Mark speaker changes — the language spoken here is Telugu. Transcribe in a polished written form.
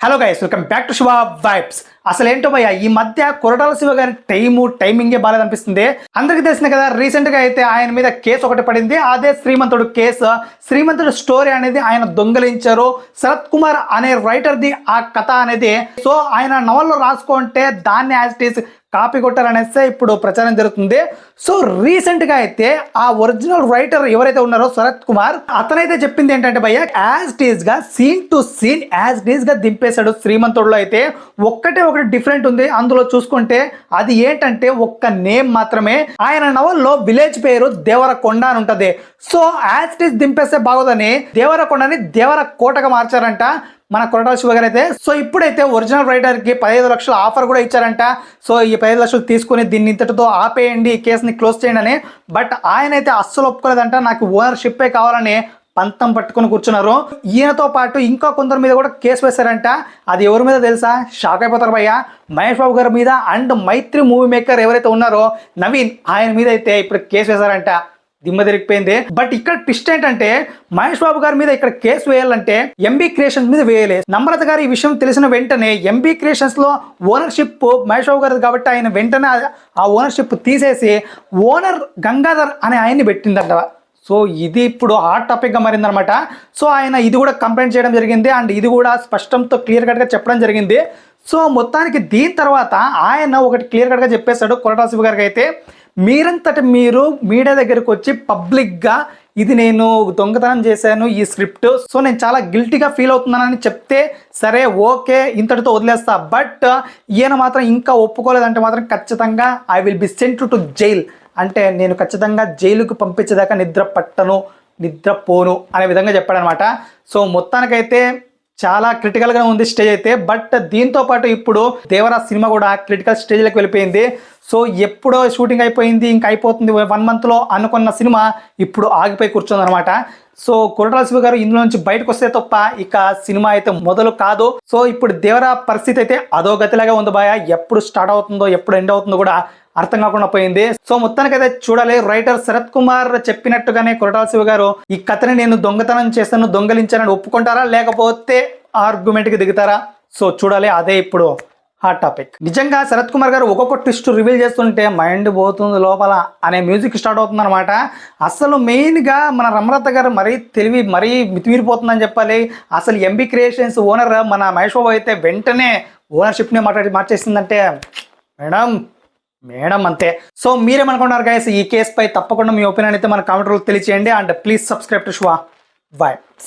Speaker 1: Hello guys, welcome back to Shiva vibes. అసలు ఏంటో భయ్య, ఈ మధ్య కొరటాల శివ గారి టైమింగే బాగాలేదనిపిస్తుంది. అందరికీ తెలిసింది కదా, రీసెంట్ గా అయితే ఆయన మీద కేసు ఒకటి పడింది. అదే శ్రీమంతుడు కేసు. శ్రీమంతుడు స్టోరీ అనేది ఆయన దొంగలించారు. శరత్ కుమార్ అనే రైటర్ ది ఆ కథ అనేది. సో ఆయన నవల్లో రాసుకుంటే దాన్ని యాజ్ ఇట్ ఈస్ కాపీ కొట్టారనేసి ఇప్పుడు ప్రచారం జరుగుతుంది. సో రీసెంట్ గా అయితే ఆ ఒరిజినల్ రైటర్ ఎవరైతే ఉన్నారో శరత్ కుమార్, అతనైతే చెప్పింది ఏంటంటే భయ్య, యాజ్ ఇట్ ఈస్ గా scene to scene as it is గా దింపేశాడు. శ్రీమంతుడులో అయితే ఒకటి డిఫరెంట్ ఉంది. అందులో చూసుకుంటే అది ఏంటంటే ఒక్క నేమ్ మాత్రమే. ఆయన నవల్లో విలేజ్ పేరు దేవరకొండ అని ఉంటది. సో యాజ్ ఇట్ ఈస్ దింపేస్తే బాగోదని దేవరకొండని దేవరకోటగా మార్చారంట మన కొరటాల శివ గారు అయితే. సో ఇప్పుడైతే ఒరిజినల్ రైటర్ కి 15 లక్షల ఆఫర్ కూడా ఇచ్చారంట. సో ఈ 15 లక్షలు తీసుకుని దీన్ని ఇంతటితో ఆపేయండి, ఈ కేసుని క్లోజ్ చేయండి అని. బట్ ఆయన అయితే అస్సలు ఒప్పుకోలేదంట. నాకు ఓనర్షిప్పే కావాలని పంతం పట్టుకొని కూర్చున్నారు. ఈయనతో పాటు ఇంకా కొందరి మీద కూడా కేసు వేశారంట. అది ఎవరి మీద తెలుసా? షాక్ అయిపోతారు భయ్య. మహేష్ బాబు గారి మీద అండ్ మైత్రి మూవీ మేకర్ ఎవరైతే ఉన్నారో నవీన్, ఆయన మీద అయితే ఇప్పుడు కేసు వేశారంట. దిమ్మ తిరిగిపోయింది. బట్ ఇక్కడ ట్విస్ట్ ఏంటంటే, మహేష్ బాబు గారి మీద ఇక్కడ కేసు వేయాలంటే ఎంబీ క్రియేషన్స్ మీద వేయలేదు. నమ్రత గారు ఈ విషయం తెలిసిన వెంటనే ఎంబీ క్రియేషన్స్ లో ఓనర్షిప్ మహేష్ బాబు గారు కాబట్టి ఆయన వెంటనే ఆ ఓనర్షిప్ తీసేసి ఓనర్ గంగాధర్ అనే ఆయన్ని పెట్టిందంట. సో ఇది ఇప్పుడు హాట్ టాపిక్గా మారిందనమాట. సో ఆయన ఇది కూడా కంప్లైంట్ చేయడం జరిగింది అండ్ ఇది కూడా స్పష్టంతో క్లియర్ కట్గా చెప్పడం జరిగింది. సో మొత్తానికి దీని తర్వాత ఆయన ఒకటి క్లియర్ కట్గా చెప్పేశాడు కొరటాల శివ గారికి అయితే, మీరంతటి మీరు మీడియా దగ్గరకు వచ్చి పబ్లిక్గా ఇది నేను దొంగతనం చేశాను ఈ స్క్రిప్ట్, సో నేను చాలా గిల్టీగా ఫీల్ అవుతున్నానని చెప్తే సరే ఓకే, ఇంతటితో వదిలేస్తా. బట్ ఈయన మాత్రం ఇంకా ఒప్పుకోలేదంటే మాత్రం ఖచ్చితంగా I will be sent to jail, అంటే నేను ఖచ్చితంగా జైలుకు పంపించేదాకా నిద్రపోను అనే విధంగా చెప్పాడనమాట. సో మొత్తానికైతే చాలా క్రిటికల్గా ఉంది స్టేజ్ అయితే. బట్ దీంతో పాటు ఇప్పుడు దేవరా సినిమా కూడా క్రిటికల్ స్టేజ్లోకి వెళ్ళిపోయింది. సో ఎప్పుడో షూటింగ్ అయిపోయింది, ఇంకా అయిపోతుంది 1 మంత్లో అనుకున్న సినిమా ఇప్పుడు ఆగిపోయి కూర్చుంది అనమాట. సో కొరటాల శివ గారు ఇందులో నుంచి బయటకు వస్తే తప్ప ఇక సినిమా అయితే మొదలు కాదు. సో ఇప్పుడు దేవరా పరిస్థితి అయితే అదో గతిలాగా ఉంది బాయ. ఎప్పుడు స్టార్ట్ అవుతుందో ఎప్పుడు ఎండ్ అవుతుందో కూడా అర్థం కాకుండా పోయింది. సో మొత్తానికైతే చూడాలి. రైటర్ శరత్ కుమార్ చెప్పినట్టుగానే కొరటాల శివ గారు ఈ కథని నేను దొంగతనం చేస్తాను, దొంగలించానని ఒప్పుకుంటారా లేకపోతే ఆర్గ్యుమెంట్కి దిగుతారా? సో చూడాలి. అదే ఇప్పుడు హాట్ టాపిక్. నిజంగా శరత్ కుమార్ గారు ఒక్కొక్క ట్విస్ట్ రివీల్ చేస్తుంటే మైండ్ పోతుంది లోపల అనే మ్యూజిక్ స్టార్ట్ అవుతుంది అనమాట. అసలు మెయిన్గా మన నమ్రత గారు మరీ తెలివి మరీ మితిమీరిపోతుందని చెప్పాలి. అసలు ఎంబీ క్రియేషన్స్ ఓనర్ మన మహేష్ బాబు అయితే వెంటనే ఓనర్షిప్ని మార్చేసిందంటే మేడం అంతే. సో మీరేమనుకుంటున్నారు గైస్ ఈ కేసుపై? తప్పకుండా మీ ఒపీనియన్ అయితే మన కామెంట్ రూల్ తెలియచేయండి. And please subscribe to Shiva vibes.